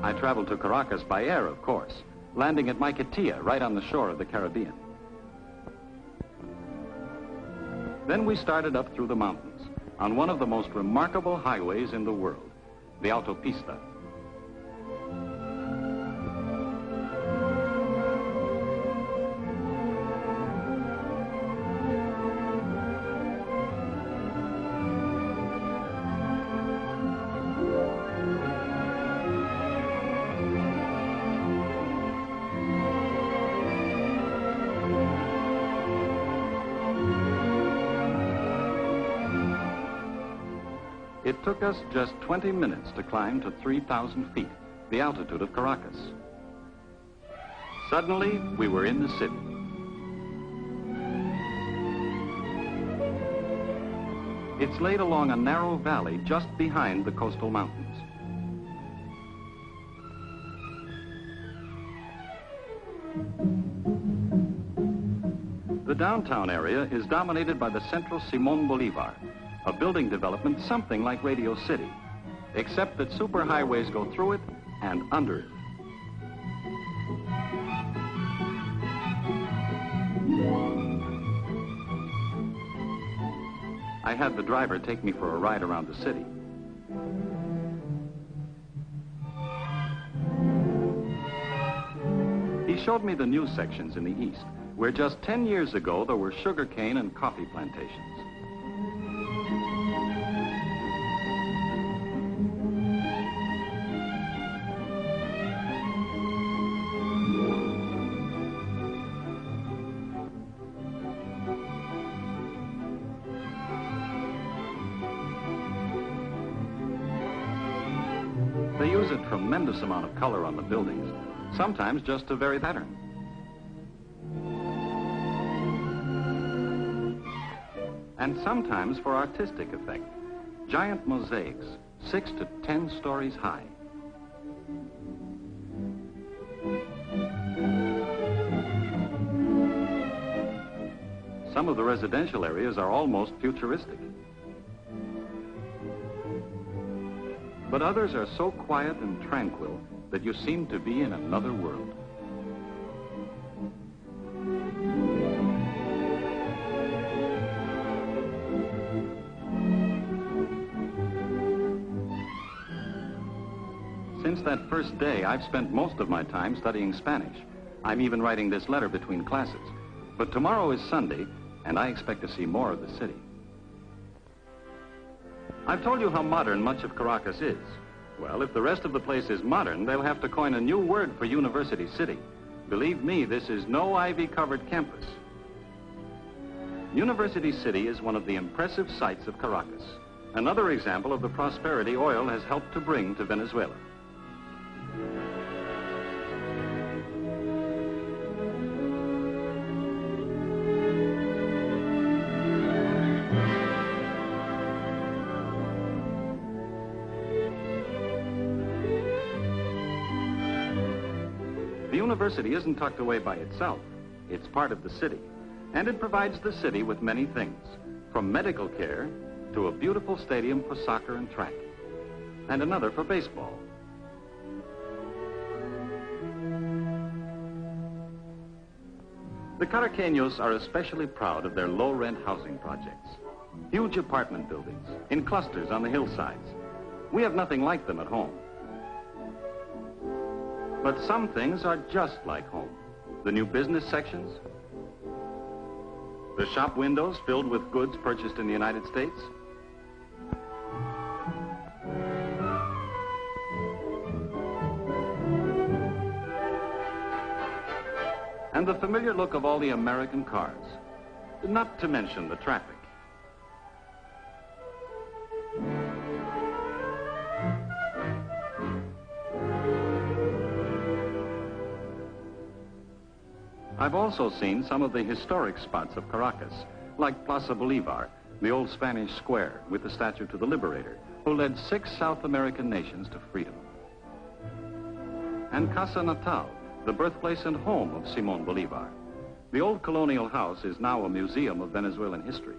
I traveled to Caracas by air, of course, landing at Maiquetía, right on the shore of the Caribbean. Then we started up through the mountains on one of the most remarkable highways in the world, the Autopista. It took us just 20 minutes to climb to 3,000 feet, the altitude of Caracas. Suddenly, we were in the city. It's laid along a narrow valley just behind the coastal mountains. The downtown area is dominated by the Central Simón Bolívar, a building development something like Radio City, except that superhighways go through it and under it. I had the driver take me for a ride around the city. He showed me the new sections in the east, where just 10 years ago there were sugarcane and coffee plantations. They use a tremendous amount of color on the buildings, sometimes just to vary the pattern. And sometimes for artistic effect, giant mosaics, 6 to 10 stories high. Some of the residential areas are almost futuristic. But others are so quiet and tranquil that you seem to be in another world. Since that first day, I've spent most of my time studying Spanish. I'm even writing this letter between classes. But tomorrow is Sunday, and I expect to see more of the city. I've told you how modern much of Caracas is. Well, if the rest of the place is modern, they'll have to coin a new word for University City. Believe me, this is no ivy-covered campus. University City is one of the impressive sights of Caracas, another example of the prosperity oil has helped to bring to Venezuela. The university isn't tucked away by itself. It's part of the city, and it provides the city with many things, from medical care to a beautiful stadium for soccer and track, and another for baseball. The Caraqueños are especially proud of their low-rent housing projects, huge apartment buildings in clusters on the hillsides. We have nothing like them at home. But some things are just like home. The new business sections, the shop windows filled with goods purchased in the United States, and the familiar look of all the American cars, not to mention the traffic. I've also seen some of the historic spots of Caracas, like Plaza Bolivar, the old Spanish square with the statue to the liberator, who led 6 South American nations to freedom. And Casa Natal, the birthplace and home of Simón Bolívar. The old colonial house is now a museum of Venezuelan history.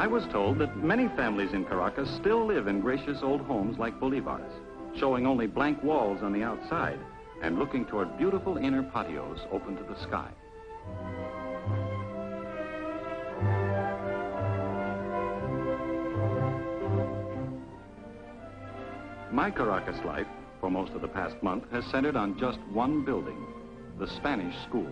I was told that many families in Caracas still live in gracious old homes like Bolivar's, showing only blank walls on the outside and looking toward beautiful inner patios open to the sky. My Caracas life, for most of the past month, has centered on just one building, the Spanish school.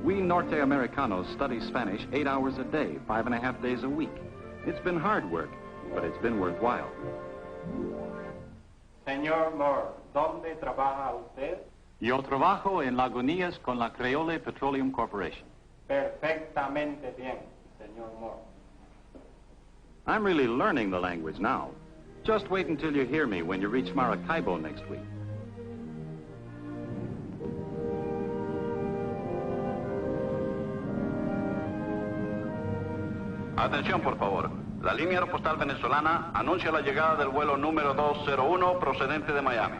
We Norte Americanos study Spanish 8 hours a day, 5.5 days a week. It's been hard work, but it's been worthwhile. Señor Moore, ¿dónde trabaja usted? Yo trabajo en Lagunillas con la Creole Petroleum Corporation. Perfectamente bien, señor Moore. I'm really learning the language now. Just wait until you hear me when you reach Maracaibo next week. Atención, por favor. La línea aeropostal venezolana anuncia la llegada del vuelo número 201 procedente de Miami.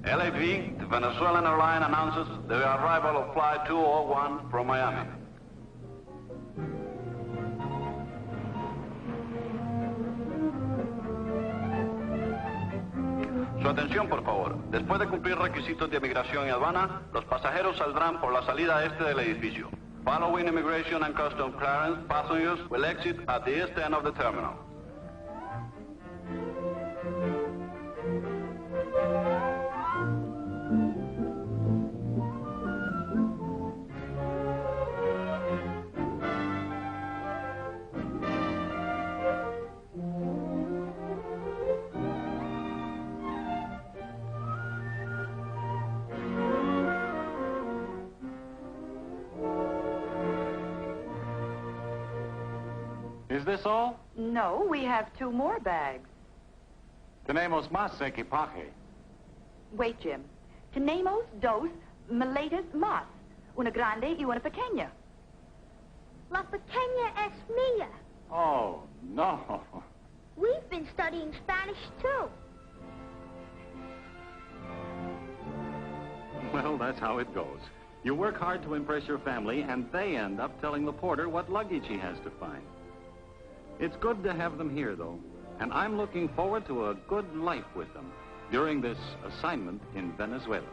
LAV, the Venezuelan airline, announces the arrival of flight 201 from Miami. Su atención, por favor. Después de cumplir requisitos de migración y aduana, los pasajeros saldrán por la salida este del edificio. Following immigration and customs clearance, passengers will exit at the east end of the terminal. Is this all? No, we have 2 more bags. Tenemos más equipaje. Wait, Jim. Tenemos 2 maletas más. Una grande y una pequeña. La pequeña es mía. Oh, no. We've been studying Spanish, too. Well, that's how it goes. You work hard to impress your family, and they end up telling the porter what luggage he has to find. It's good to have them here, though, and I'm looking forward to a good life with them during this assignment in Venezuela.